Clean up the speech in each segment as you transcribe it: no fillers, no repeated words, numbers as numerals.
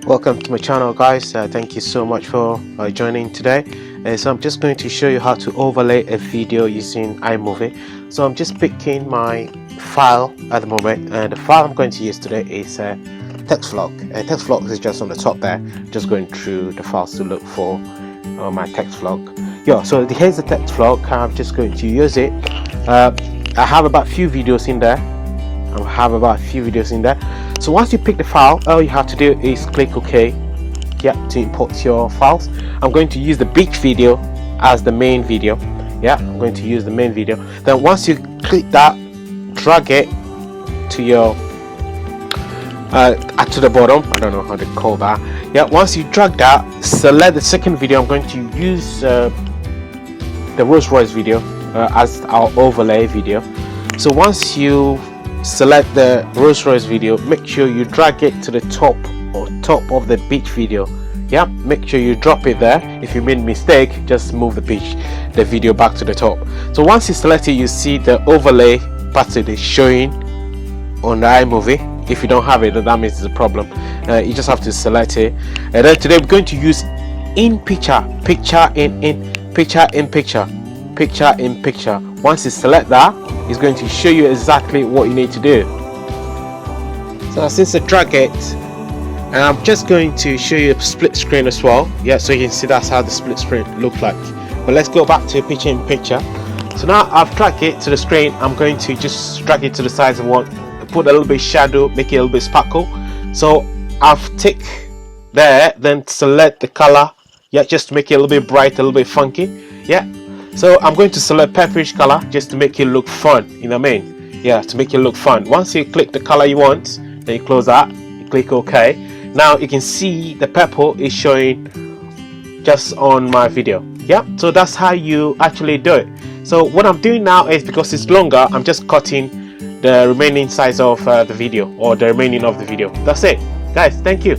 Welcome to my channel, guys. Thank you so much for joining today. So I'm just going to show you how to overlay a video using iMovie. So I'm just picking my file at the moment, and the file I'm going to use today is a text vlog. Text vlog is just on the top there. Just going through the files to look for my text vlog. Yeah, so here's the text vlog. I'm just going to use it. I have about a few videos in there. So once you pick the file, all you have to do is click OK, to import your files. I'm going to use the beach video as the main video. I'm going to use the main video. Then once you click that, drag it to your to the bottom. I don't know how to call that. Once you drag that, select the second video. I'm going to use the Rolls Royce video as our overlay video. So once you select the Rolls Royce video, make sure you drag it to the top of the beach video. Make sure you drop it there. If you made a mistake, just move the video back to the top. So once you select it, you see the overlay pattern is showing on the iMovie. If you don't have it, that means it's a problem. You just have to select it. And then today we're going to use in picture in picture. Once you select that, it's going to show you exactly what you need to do. So since I drag it, and I'm just going to show you a split screen as well, so you can see that's how the split screen look like. But let's go back to picture in picture. So now I've dragged it to the screen. I'm going to just drag it to the size I want, put a little bit shadow, make it a little bit sparkle. So I've tick there, then select the color, just to make it a little bit bright, a little bit funky. So I'm going to select pepperish color just to make it look fun, to make it look fun. Once you click the color you want, then you close that, you click OK. Now you can see the purple is showing just on my video. So that's how you actually do it. So what I'm doing now is, because it's longer, I'm just cutting the remaining size of the video, or the remaining of the video. That's it, guys. Thank you.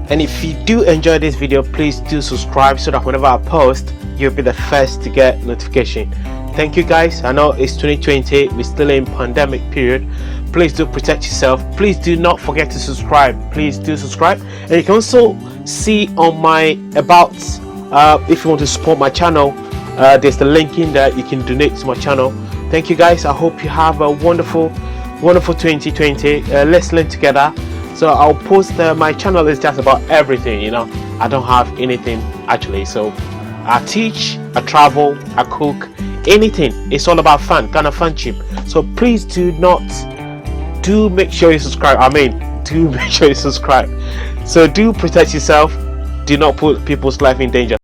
And if you do enjoy this video, please do subscribe so that whenever I post, you'll be the first to get notification. Thank you, guys. I know it's 2020, we're still in pandemic period. Please do protect yourself. Please do not forget to subscribe. Please do subscribe. And you can also see on my about, if you want to support my channel, there's the link in there. You can donate to my channel. Thank you, guys. I hope you have a wonderful 2020. Let's learn together. So I'll post my channel is just about everything. I don't have anything actually. So I teach, I travel, I cook, anything. It's all about fun, kind of fun chip. So please do make sure you subscribe. Do make sure you subscribe. So do protect yourself. Do not put people's life in danger.